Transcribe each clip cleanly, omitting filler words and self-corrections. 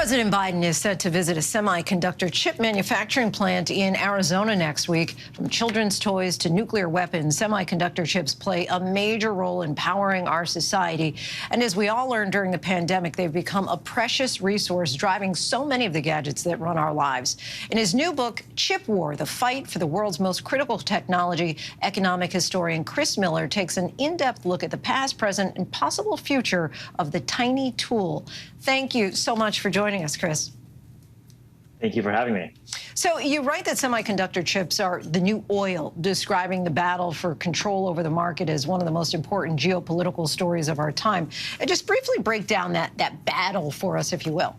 President Biden is set to visit a semiconductor chip manufacturing plant in Arizona next week. From children's toys to nuclear weapons, semiconductor chips play a major role in powering our society. And as we all learned during the pandemic, they've become a precious resource driving so many of the gadgets that run our lives. In his new book, Chip War, The Fight for the World's Most Critical Technology, economic historian Chris Miller takes an in-depth look at the past, present, and possible future of the tiny tool. Thank you so much for joining us, Chris. Thank you for having me. So you write that semiconductor chips are the new oil, describing the battle for control over the market as one of the most important geopolitical stories of our time. And just briefly break down that battle for us, if you will.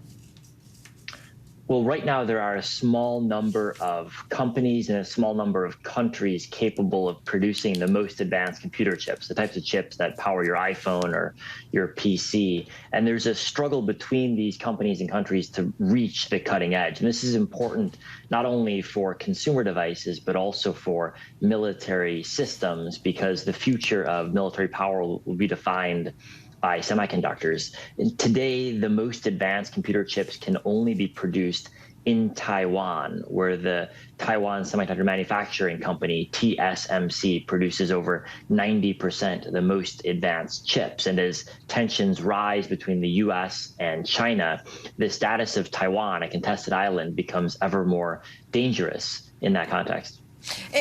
Well, right now, there are a small number of companies and a small number of countries capable of producing the most advanced computer chips, the types of chips that power your iPhone or your PC. And there's a struggle between these companies and countries to reach the cutting edge. And this is important not only for consumer devices, but also for military systems, because the future of military power will be defined by semiconductors. And today, the most advanced computer chips can only be produced in Taiwan, where the Taiwan Semiconductor Manufacturing Company, TSMC, produces over 90% of the most advanced chips. And as tensions rise between the US and China, the status of Taiwan, a contested island, becomes ever more dangerous in that context.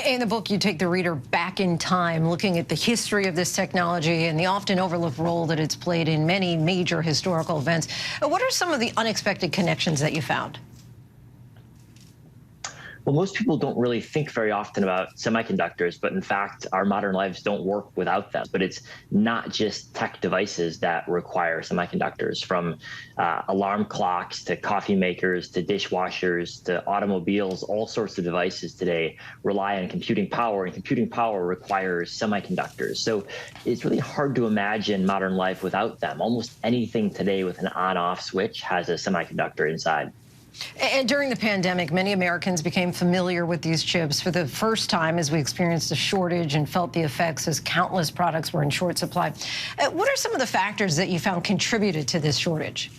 In the book, you take the reader back in time, looking at the history of this technology and the often overlooked role that it's played in many major historical events. What are some of the unexpected connections that you found? Well, most people don't really think very often about semiconductors, but in fact, our modern lives don't work without them. But it's not just tech devices that require semiconductors, from alarm clocks to coffee makers to dishwashers to automobiles. All sorts of devices today rely on computing power, and computing power requires semiconductors. So it's really hard to imagine modern life without them. Almost anything today with an on-off switch has a semiconductor inside. And during the pandemic, many Americans became familiar with these chips for the first time as we experienced a shortage and felt the effects as countless products were in short supply. What are some of the factors that you found contributed to this shortage?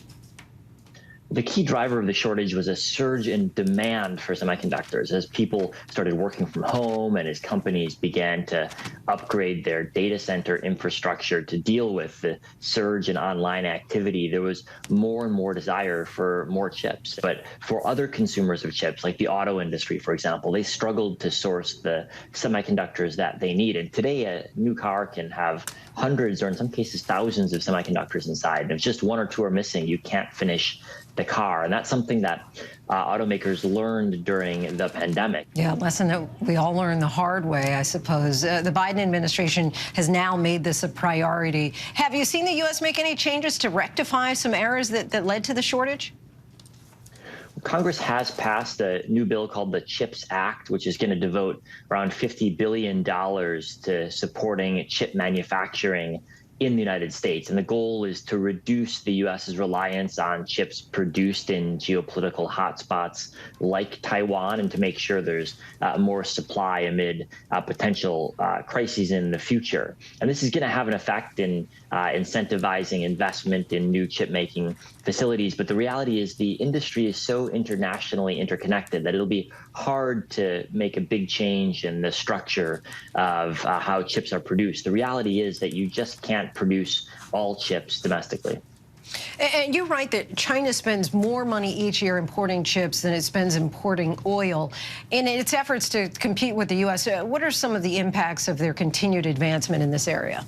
The key driver of the shortage was a surge in demand for semiconductors as people started working from home and as companies began to upgrade their data center infrastructure to deal with the surge in online activity. There was more and more desire for more chips. But for other consumers of chips, like the auto industry, for example, they struggled to source the semiconductors that they need. And today, a new car can have hundreds or in some cases thousands of semiconductors inside. And if just one or two are missing, you can't finish the car. And that's something that automakers learned during the pandemic. Yeah, a lesson that we all learned the hard way, I suppose. The Biden administration has now made this a priority. Have you seen the U.S. make any changes to rectify some errors that led to the shortage? Congress has passed a new bill called the CHIPS Act, which is going to devote around $50 billion to supporting chip manufacturing in the United States. And the goal is to reduce the U.S.'s reliance on chips produced in geopolitical hotspots like Taiwan, and to make sure there's more supply amid potential crises in the future. And this is going to have an effect in incentivizing investment in new chip-making facilities. But the reality is the industry is so internationally interconnected that it'll be hard to make a big change in the structure of how chips are produced. The reality is that you just can't produce all chips domestically. And you write that China spends more money each year importing chips than it spends importing oil. In its efforts to compete with the U.S., what are some of the impacts of their continued advancement in this area?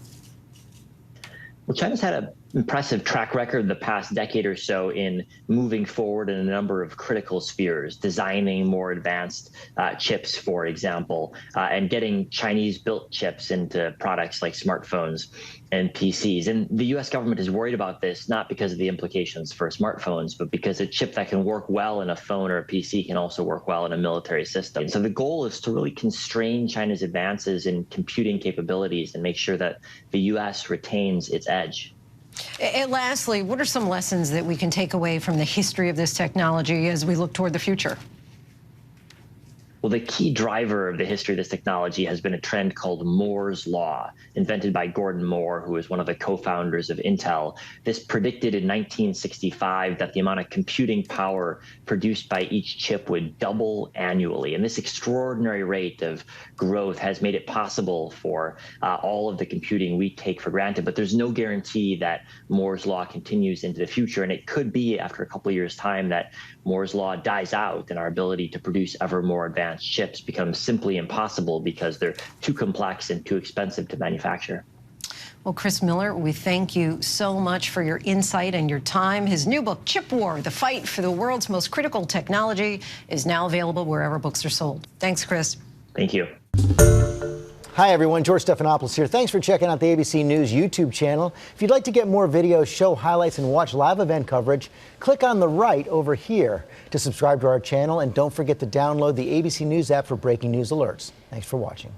Well, China's had an impressive track record the past decade or so in moving forward in a number of critical spheres, designing more advanced chips, for example, and getting Chinese-built chips into products like smartphones and PCs. And the U.S. government is worried about this, not because of the implications for smartphones, but because a chip that can work well in a phone or a PC can also work well in a military system. So the goal is to really constrain China's advances in computing capabilities and make sure that the U.S. retains its edge. And lastly, what are some lessons that we can take away from the history of this technology as we look toward the future? Well, the key driver of the history of this technology has been a trend called Moore's Law, invented by Gordon Moore, who was one of the co-founders of Intel. This predicted in 1965 that the amount of computing power produced by each chip would double annually. And this extraordinary rate of growth has made it possible for all of the computing we take for granted. But there's no guarantee that Moore's Law continues into the future. And it could be after a couple of years' time that Moore's Law dies out and our ability to produce ever more advanced chips becomes simply impossible because they're too complex and too expensive to manufacture. Well, Chris Miller, we thank you so much for your insight and your time. His new book, Chip War, The Fight for the World's Most Critical Technology, is now available wherever books are sold. Thanks, Chris. Thank you. Hi, everyone. George Stephanopoulos here. Thanks for checking out the ABC News YouTube channel. If you'd like to get more videos, show highlights, and watch live event coverage, click on the right over here to subscribe to our channel. And don't forget to download the ABC News app for breaking news alerts. Thanks for watching.